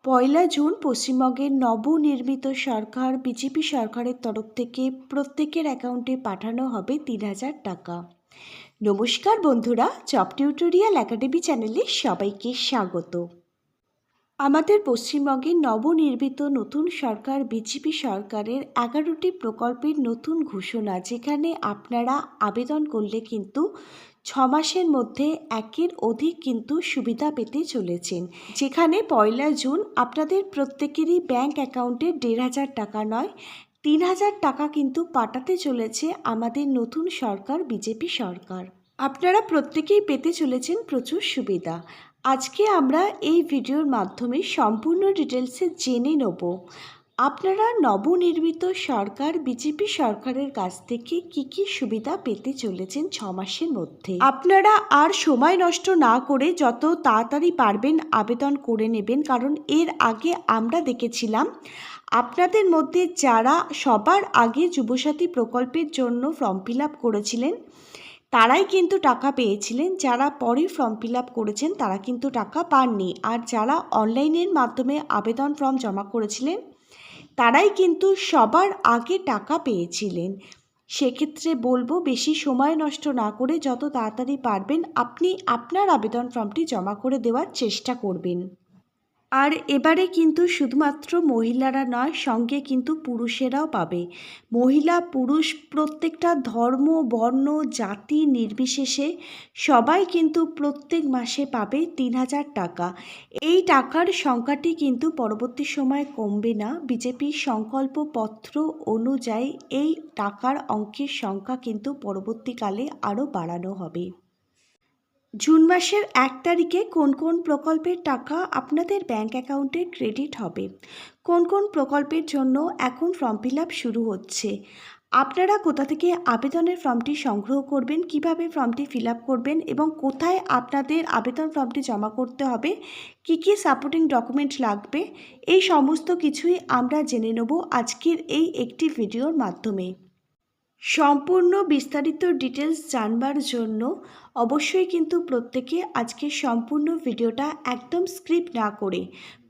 পয়লা June পশ্চিমবঙ্গের নবনির্মিত সরকার BJP সরকারের তরফ থেকে প্রত্যেকের অ্যাকাউন্টে পাঠানো হবে ৩,০০০ টাকা। নমস্কার বন্ধুরা, জব টিউটোরিয়াল একাডেমি চ্যানেলে সবাইকে স্বাগত। আমাদের পশ্চিমবঙ্গের নবনির্মিত নতুন সরকার বিজেপি সরকারের ১১টি প্রকল্পের নতুন ঘোষণা, যেখানে আপনারা আবেদন করলে কিন্তু ৬ মাসের মধ্যে একের অধিক কিন্তু সুবিধা পেতে চলেছেন। যেখানে পয়লা জুন আপনাদের প্রত্যেকেরই ব্যাংক অ্যাকাউন্টে ১,৫০০ টাকা নয় ৩,০০০ টাকা কিন্তু পাঠাতে চলেছে আমাদের নতুন সরকার বিজেপি সরকার। আপনারা প্রত্যেকেই পেতে চলেছেন প্রচুর সুবিধা। আজকে আমরা এই ভিডিওর মাধ্যমে সম্পূর্ণ ডিটেলসে জেনে নেব আপনারা নবনির্মিত সরকার বিজেপি সরকারের কাছ থেকে কি সুবিধা পেতে চলেছেন ৬ মাসের মধ্যে। আপনারা আর সময় নষ্ট না করে যত তাড়াতাড়ি পারবেন আবেদন করে নেবেন, কারণ এর আগে আমরা দেখেছিলাম আপনাদের মধ্যে যারা সবার আগে যুবসাথী প্রকল্পের জন্য ফর্ম ফিল আপ করেছিলেন তারাই কিন্তু টাকা পেয়েছিলেন, যারা পরে ফর্ম ফিল আপ করেছেন তারা কিন্তু টাকা পাননি। আর যারা অনলাইনের মাধ্যমে আবেদন ফর্ম জমা করেছিলেন তারাই কিন্তু সবার আগে টাকা পেয়েছিলেন। সেক্ষেত্রে বলবো বেশি সময় নষ্ট না করে যত তাড়াতাড়ি পারবেন আপনি আপনার আবেদন ফর্মটি জমা করে দেওয়ার চেষ্টা করবেন। আর এবারে কিন্তু শুধুমাত্র মহিলারা নয়, সঙ্গে কিন্তু পুরুষেরাও পাবে। মহিলা পুরুষ প্রত্যেকটা ধর্ম বর্ণ জাতি নির্বিশেষে সবাই কিন্তু প্রত্যেক মাসে পাবে ৩,০০০ টাকা। এই টাকার সংখ্যাটি কিন্তু পরবর্তী সময় কমবে না। বিজেপির সংকল্পপত্র অনুযায়ী এই টাকার অঙ্কের সংখ্যা কিন্তু পরবর্তীকালে আরও বাড়ানো হবে। জুন মাসের ১ তারিখে কোন কোন প্রকল্পের টাকা আপনাদের ব্যাংক অ্যাকাউন্টে ক্রেডিট হবে, কোন কোন প্রকল্পের জন্য এখন ফর্ম ফিল আপ শুরু হচ্ছে, আপনারা কোথা থেকে আবেদনের ফর্মটি সংগ্রহ করবেন, কিভাবে ফর্মটি ফিল আপ করবেন এবং কোথায় আপনাদের আবেদন ফর্মটি জমা করতে হবে, কি সাপোর্টিং ডকুমেন্ট লাগবে, এই সমস্ত কিছুই আমরা জেনে নেব আজকের এই একটি ভিডিওর মাধ্যমে। সম্পূর্ণ বিস্তারিত ডিটেলস জানবার জন্য অবশ্যই কিন্তু প্রত্যেকে আজকের সম্পূর্ণ ভিডিওটা একদম স্ক্রিপ্ট না করে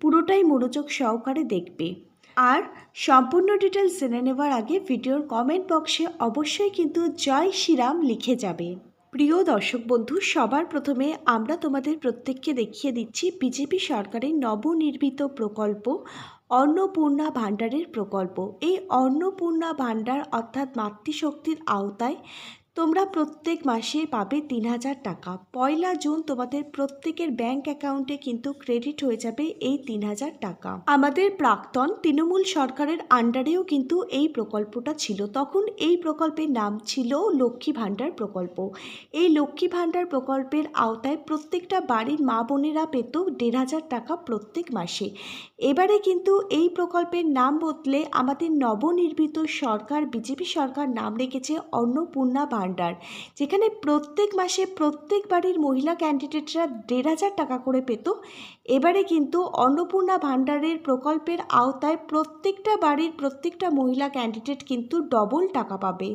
পুরোটাই মনোযোগ সহকারে দেখবে। আর সম্পূর্ণ ডিটেলস জেনে নেওয়ার আগে ভিডিওর কমেন্ট বক্সে অবশ্যই কিন্তু জয় শ্রীরাম লিখে যাবে। প্রিয় দর্শক বন্ধু, সবার প্রথমে আমরা তোমাদের প্রত্যেককে দেখিয়ে দিচ্ছি বিজেপি সরকারের নবনির্মিত প্রকল্প অন্নপূর্ণা ভাণ্ডারের প্রকল্প। এই অন্নপূর্ণা ভাণ্ডার অর্থাৎ মাতৃশক্তির আওতায় তোমরা প্রত্যেক মাসে পাবে ৩,০০০ টাকা। পয়লা জুন তোমাদের প্রত্যেকের ব্যাংক অ্যাকাউন্টে কিন্তু ক্রেডিট হয়ে যাবে এই ৩,০০০ টাকা। আমাদের প্রাক্তন তৃণমূল সরকারের আন্ডারেও কিন্তু এই প্রকল্পটা ছিল। তখন এই প্রকল্পের নাম ছিল লক্ষ্মী ভাণ্ডার প্রকল্প। এই লক্ষ্মী ভাণ্ডার প্রকল্পের আওতায় প্রত্যেকটা বাড়ির মা বোনেরা পেত ১,৫০০ টাকা প্রত্যেক মাসে। এবারে কিন্তু এই প্রকল্পের নাম বদলে আমাদের নবনির্মিত সরকার বিজেপি সরকার নাম রেখেছে অন্নপূর্ণা ভাণ্ডার, যেখানে প্রত্যেক মাসে প্রত্যেক বাড়ির মহিলা ক্যান্ডিডেটরা ১,৫০০ টাকা করে পেত। এবারে কিন্তু অন্নপূর্ণা ভাণ্ডারের প্রকল্পের আওতায় প্রত্যেকটা বাড়ির প্রত্যেকটা মহিলা ক্যান্ডিডেট কিন্তু ডবল টাকা পাবে।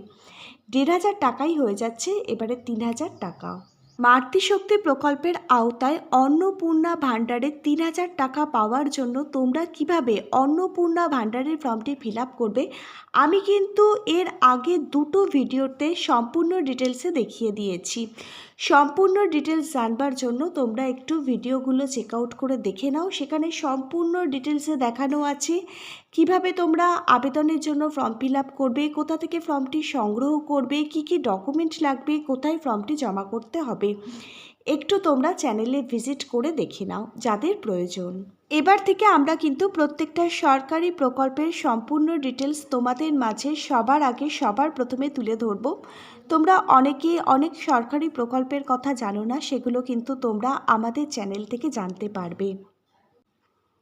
১,৫০০ টাকাই হয়ে যাচ্ছে এবারে ৩,০০০ টাকা। মাতৃশক্তি প্রকল্পের আওতায় অন্নপূর্ণা ভাণ্ডারে ৩,০০০ টাকা পাওয়ার জন্য তোমরা কিভাবে অন্নপূর্ণা ভাণ্ডারের ফর্মটি ফিল আপ করবে আমি কিন্তু এর আগে দুটো ভিডিওতে সম্পূর্ণ ডিটেলসে দেখিয়ে দিয়েছি। সম্পূর্ণ ডিটেলস জানবার জন্য তোমরা একটু ভিডিওগুলো চেক আউট করে দেখে নাও। সেখানে সম্পূর্ণ ডিটেলসে দেখানো আছে কিভাবে তোমরা আবেদনের জন্য ফর্ম ফিল আপ করবে, কোথা থেকে ফর্মটি সংগ্রহ করবে, কি ডকুমেন্ট লাগবে, কোথায় ফর্মটি জমা করতে হবে। একটু তোমরা চ্যানেলে ভিজিট করে দেখে নাও যাদের প্রয়োজন। এবার থেকে আমরা কিন্তু প্রত্যেকটা সরকারি প্রকল্পের সম্পূর্ণ ডিটেলস তোমাদের মাঝে সবার আগে সবার প্রথমে তুলে ধরব। তোমরা অনেকে অনেক সরকারি প্রকল্পের কথা জানো না, সেগুলো কিন্তু তোমরা আমাদের চ্যানেল থেকে জানতে পারবে।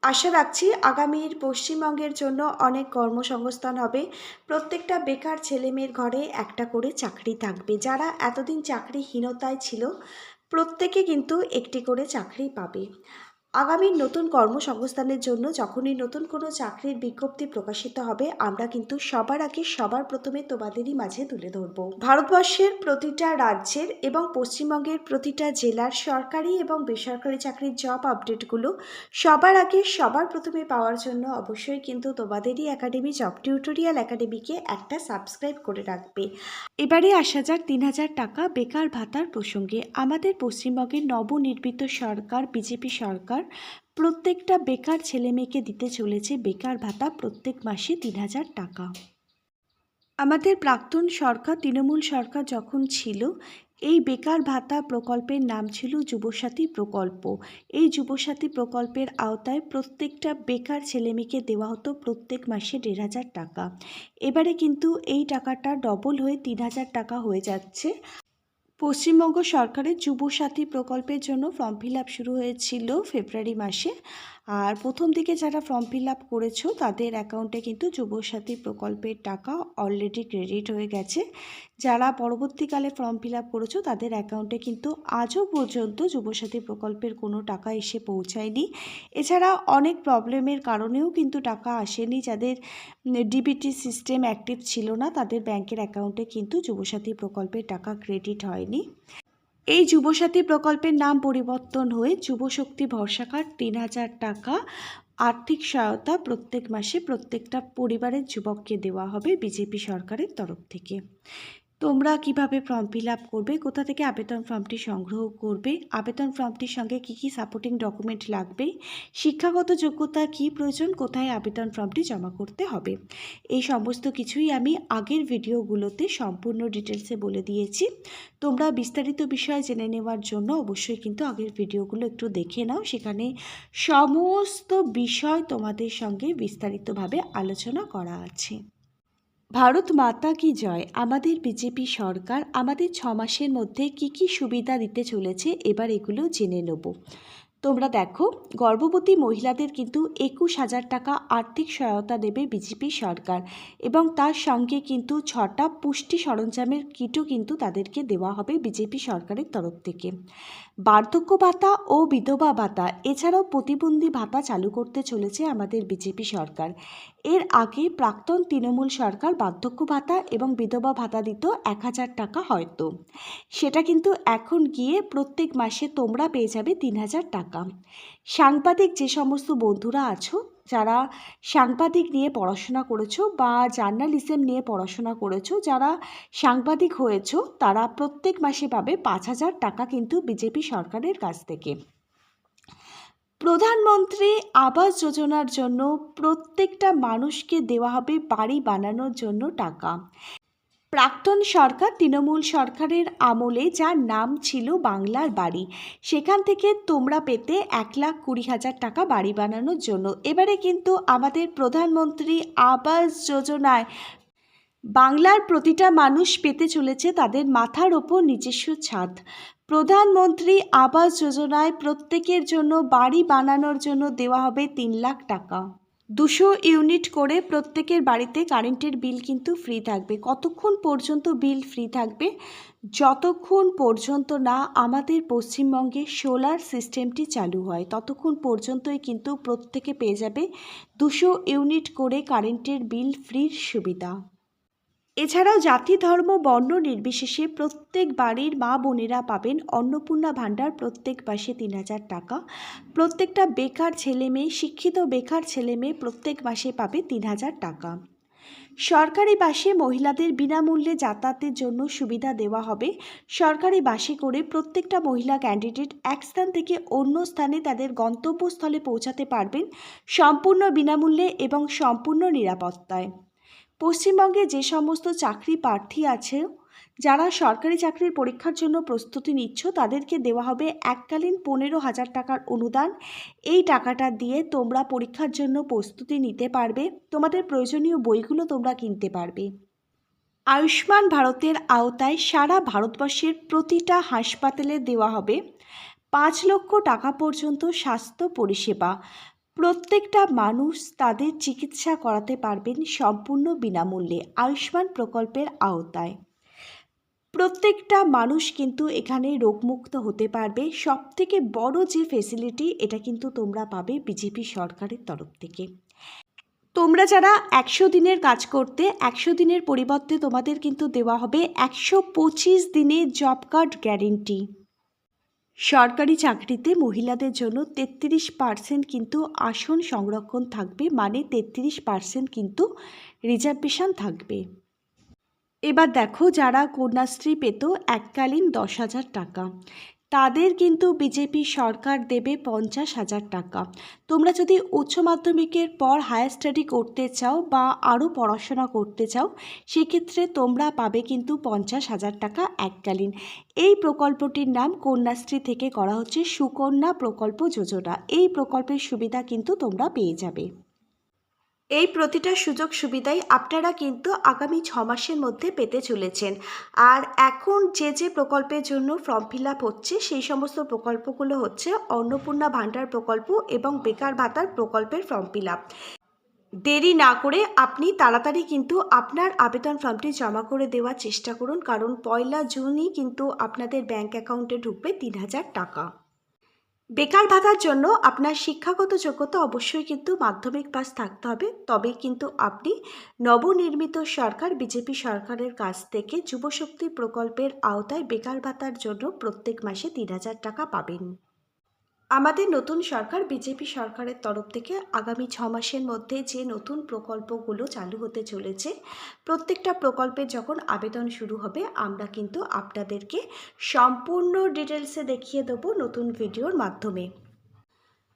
আশা রাখছি আগামীর পশ্চিমবঙ্গের জন্য অনেক কর্মসংস্থান হবে। প্রত্যেকটা বেকার ছেলেমেয়ের ঘরে একটা করে চাকরি থাকবে। যারা এতদিন চাকরিহীনতায় ছিল প্রত্যেকে কিন্তু একটি করে চাকরি পাবে। আগামী নতুন কর্মসংস্থানের জন্য যখনই নতুন কোনো চাকরির বিজ্ঞপ্তি প্রকাশিত হবে, আমরা কিন্তু সবার আগে সবার প্রথমে তোমাদেরই মাঝে তুলে ধরব। ভারতবর্ষের প্রতিটা রাজ্যের এবং পশ্চিমবঙ্গের প্রতিটা জেলার সরকারি এবং বেসরকারি চাকরির জব আপডেটগুলো সবার আগে সবার প্রথমে পাওয়ার জন্য অবশ্যই কিন্তু তোমাদেরই একাডেমি জব টিউটোরিয়াল একাডেমিকে একটা সাবস্ক্রাইব করে রাখবে। এবারে আসা যাক ৩,০০০ টাকা বেকার ভাতার প্রসঙ্গে। আমাদের পশ্চিমবঙ্গের নবনির্মিত সরকার বিজেপি সরকার প্রত্যেকটা বেকার ছেলেমেয়েকে দিতে চলেছে বেকার ভাতা প্রত্যেক মাসে ৩,০০০ টাকা। আমাদের প্রাক্তন সরকার তৃণমূল সরকার যখন ছিল, এই বেকার ভাতা প্রকল্পের নাম ছিল যুবসাথী প্রকল্প। এই যুবসাথী প্রকল্পের আওতায় প্রত্যেকটা বেকার ছেলেমেয়েকে দেওয়া হতো প্রত্যেক মাসে ১,৫০০ টাকা। এবারে কিন্তু এই টাকাটা ডবল হয়ে ৩,০০০ টাকা হয়ে যাচ্ছে। পশ্চিমবঙ্গ সরকারের যুবসাথী প্রকল্পের জন্য ফর্ম ফিল আপ শুরু হয়েছিল ফেব্রুয়ারি মাসে। আর প্রথম দিকে যারা ফর্ম ফিল আপ করেছো তাদের অ্যাকাউন্টে কিন্তু যুবসাথী প্রকল্পের টাকা অলরেডি ক্রেডিট হয়ে গেছে। যারা পরবর্তীকালে ফর্ম ফিল আপ করেছো তাদের অ্যাকাউন্টে কিন্তু আজও পর্যন্ত যুবসাথী প্রকল্পের কোনো টাকা এসে পৌঁছায়নি। এছাড়া অনেক প্রবলেমের কারণেও কিন্তু টাকা আসেনি। যাদের ডিবিটি সিস্টেম অ্যাক্টিভ ছিল না তাদের ব্যাংকের অ্যাকাউন্টে কিন্তু যুবসাথী প্রকল্পের টাকা ক্রেডিট হয়নি। এই যুবসাথী প্রকল্পের নাম পরিবর্তন হয়ে যুবশক্তি ভরসাকার ৩,০০০ টাকা আর্থিক সহায়তা প্রত্যেক মাসে প্রত্যেকটা পরিবারের যুবককে দেওয়া হবে বিজেপি সরকারের তরফ থেকে। তোমরা কিভাবে ফর্ম ফিল আপ করবে, কোথা থেকে আবেদন ফর্মটি সংগ্রহ করবে, আবেদন ফর্মটির সঙ্গে কি কি সাপোর্টিং ডকুমেন্ট লাগবে, শিক্ষাগত যোগ্যতা কি প্রয়োজন, কোথায় আবেদন ফর্মটি জমা করতে হবে, এই সমস্ত কিছুই আমি আগের ভিডিওগুলোতে সম্পূর্ণ ডিটেলসে বলে দিয়েছি। তোমরা বিস্তারিত বিষয় জেনে নেওয়ার জন্য অবশ্যই কিন্তু আগের ভিডিওগুলো একটু দেখে নাও। সেখানে সমস্ত বিষয় তোমাদের সঙ্গে বিস্তারিতভাবে আলোচনা করা আছে। ভারত মাতা কি জয়। আমাদের বিজেপি সরকার আমাদের 6 মাসের মধ্যে কি কি সুবিধা দিতে চলেছে এবার এগুলো জেনে নেব। তোমরা দেখো, গর্ভবতী মহিলাদের কিন্তু ২১,০০০ টাকা আর্থিক সহায়তা দেবে বিজেপি সরকার এবং তার সঙ্গে কিন্তু 6টা পুষ্টি সরঞ্জামের কিটও কিন্তু তাদেরকে দেওয়া হবে বিজেপি সরকারের তরফ থেকে। বার্ধক্য ভাতা ও বিধবা ভাতা এছাড়াও প্রতিবন্ধী ভাতা চালু করতে চলেছে আমাদের বিজেপি সরকার। এর আগে প্রাক্তন তৃণমূল সরকার বার্ধক্য ভাতা এবং বিধবা ভাতা দিত ১,০০০ টাকা হয়তো, সেটা কিন্তু এখন গিয়ে প্রত্যেক মাসে তোমরা পেয়ে যাবে ৩,০০০ টাকা। সাংবাদিক যে সমস্ত বন্ধুরা আছো, যারা সাংবাদিক নিয়ে পড়াশোনা করেছো বা জার্নালিজম নিয়ে পড়াশোনা করেছো, যারা সাংবাদিক হয়েছো, তারা প্রত্যেক মাসে পাবে ৫,০০০ টাকা কিন্তু বিজেপি সরকারের কাছ থেকে। প্রধানমন্ত্রী আবাস যোজনার জন্য প্রত্যেকটা মানুষকে দেওয়া হবে বাড়ি বানানোর জন্য টাকা। প্রাক্তন সরকার তৃণমূল সরকারের আমলে যার নাম ছিল বাংলার বাড়ি, সেখান থেকে তোমরা পেতে ১,২০,০০০ টাকা বাড়ি বানানোর জন্য। এবারে কিন্তু আমাদের প্রধানমন্ত্রী আবাস যোজনায় বাংলার প্রতিটা মানুষ পেতে চলেছে তাদের মাথার ওপর নিজস্ব ছাদ। প্রধানমন্ত্রী আবাস যোজনায় প্রত্যেকের জন্য বাড়ি বানানোর জন্য দেওয়া হবে ৩,০০,০০০ টাকা। ২০০ ইউনিট করে প্রত্যেকের বাড়িতে কারেন্টের বিল কিন্তু ফ্রি থাকবে। কতক্ষণ পর্যন্ত বিল ফ্রি থাকবে? যতক্ষণ পর্যন্ত না আমাদের পশ্চিমবঙ্গে সোলার সিস্টেমটি চালু হয় ততক্ষণ পর্যন্তই কিন্তু প্রত্যেকে পেয়ে যাবে ২০০ ইউনিট করে কারেন্টের বিল ফ্রির সুবিধা। এছাড়াও জাতি ধর্ম বর্ণ নির্বিশেষে প্রত্যেক বাড়ির মা বোনেরা পাবেন অন্নপূর্ণা ভাণ্ডার প্রত্যেক মাসে ৩,০০০ টাকা। প্রত্যেকটা বেকার ছেলে মেয়ে, শিক্ষিত বেকার ছেলে মেয়ে প্রত্যেক মাসে পাবে ৩,০০০ টাকা। সরকারি বাসে মহিলাদের বিনামূল্যে যাতায়াতের জন্য সুবিধা দেওয়া হবে। সরকারি বাসে করে প্রত্যেকটা মহিলা ক্যান্ডিডেট এক স্থান থেকে অন্য স্থানে তাদের গন্তব্যস্থলে পৌঁছাতে পারবেন সম্পূর্ণ বিনামূল্যে এবং সম্পূর্ণ নিরাপত্তায়। পশ্চিমবঙ্গে যে সমস্ত চাকরি প্রার্থী আছে, যারা সরকারি চাকরির পরীক্ষার জন্য প্রস্তুতি নিচ্ছ, তাদেরকে দেওয়া হবে এককালীন ১৫,০০০ টাকার অনুদান। এই টাকাটা দিয়ে তোমরা পরীক্ষার জন্য প্রস্তুতি নিতে পারবে, তোমাদের প্রয়োজনীয় বইগুলো তোমরা কিনতে পারবে। আয়ুষ্মান ভারতের আওতায় সারা ভারতবর্ষের প্রতিটা হাসপাতালে দেওয়া হবে ৫ লক্ষ টাকা পর্যন্ত স্বাস্থ্য পরিষেবা। প্রত্যেকটা মানুষ তাদের চিকিৎসা করাতে পারবেন সম্পূর্ণ বিনামূল্যে আয়ুষ্মান প্রকল্পের আওতায়। প্রত্যেকটা মানুষ কিন্তু এখানে রোগমুক্ত হতে পারবে। সবথেকে বড় যে ফেসিলিটি, এটা কিন্তু তোমরা পাবে বিজেপি সরকারের তরফ থেকে। তোমরা যারা 100 দিনের কাজ করতে, 100 দিনের পরিবর্তে তোমাদের কিন্তু দেওয়া হবে 125 দিনের জব কার্ড গ্যারেন্টি। সরকারি চাকরিতে মহিলাদের জন্য 33% কিন্তু আসন সংরক্ষণ থাকবে, মানে 33% কিন্তু রিজার্ভেশন থাকবে। এবার দেখো, যারা কন্যাশ্রী পেত এককালীন 10,000 টাকা, তাদের কিন্তু বিজেপি সরকার দেবে 50,000 টাকা। তোমরা যদি উচ্চ মাধ্যমিকের পর হায়ার স্টাডি করতে চাও বা আরও পড়াশোনা করতে চাও, সেক্ষেত্রে তোমরা পাবে কিন্তু 50,000 টাকা এককালীন। এই প্রকল্পটির নাম কন্যাশ্রী থেকে করা হচ্ছে সুকন্যা প্রকল্প যোজনা। এই প্রকল্পের সুবিধা কিন্তু তোমরা পেয়ে যাবে। এই প্রতিটা সুযোগ সুবিধাই আপনারা কিন্তু আগামী 6 মাসের মধ্যে পেতে চলেছেন। আর এখন যে যে প্রকল্পের জন্য ফর্ম ফিল আপ হচ্ছে, সেই সমস্ত প্রকল্পগুলো হচ্ছে অন্নপূর্ণা ভাণ্ডার প্রকল্প এবং বেকার ভাতার প্রকল্পের ফর্ম ফিল আপ। দেরি না করে আপনি তাড়াতাড়ি কিন্তু আপনার আবেদন ফর্মটি জমা করে দেওয়ার চেষ্টা করুন, কারণ 1 জুনই কিন্তু আপনাদের ব্যাঙ্ক অ্যাকাউন্টে ঢুকবে 3,000 টাকা। বেকার ভাতার জন্য আপনার শিক্ষাগত যোগ্যতা অবশ্যই কিন্তু মাধ্যমিক পাস থাকতে হবে, তবেই কিন্তু আপনি নবনির্মিত সরকার বিজেপি সরকারের কাছ থেকে যুবশক্তি প্রকল্পের আওতায় বেকার ভাতার জন্য প্রত্যেক মাসে 3,000 টাকা পাবেন। আমাদের নতুন সরকার বিজেপি সরকারের তরফ থেকে আগামী 6 মাসের মধ্যে যে নতুন প্রকল্পগুলো চালু হতে চলেছে, প্রত্যেকটা প্রকল্পের যখন আবেদন শুরু হবে, আমরা কিন্তু আপনাদেরকে সম্পূর্ণ ডিটেলসে দেখিয়ে দেবো নতুন ভিডিওর মাধ্যমে।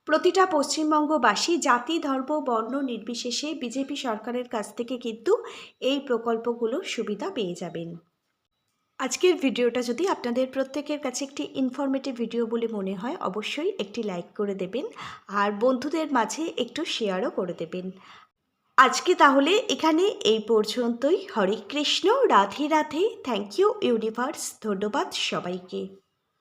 প্রতিটা পশ্চিমবঙ্গবাসী জাতি ধর্ম বর্ণ নির্বিশেষে বিজেপি সরকারের কাছ থেকে কিন্তু এই প্রকল্পগুলোর সুবিধা পেয়ে যাবেন। আজকের ভিডিওটা যদি আপনাদের প্রত্যেকের কাছে একটি ইনফরমেটিভ ভিডিও বলে মনে হয়, অবশ্যই একটি লাইক করে দেবেন আর বন্ধুদের মাঝে একটু শেয়ারও করে দেবেন। আজকে তাহলে এখানে এই পর্যন্তই। Hare Krishna, Radhe Radhe, thank you universe, ধন্যবাদ সবাইকে।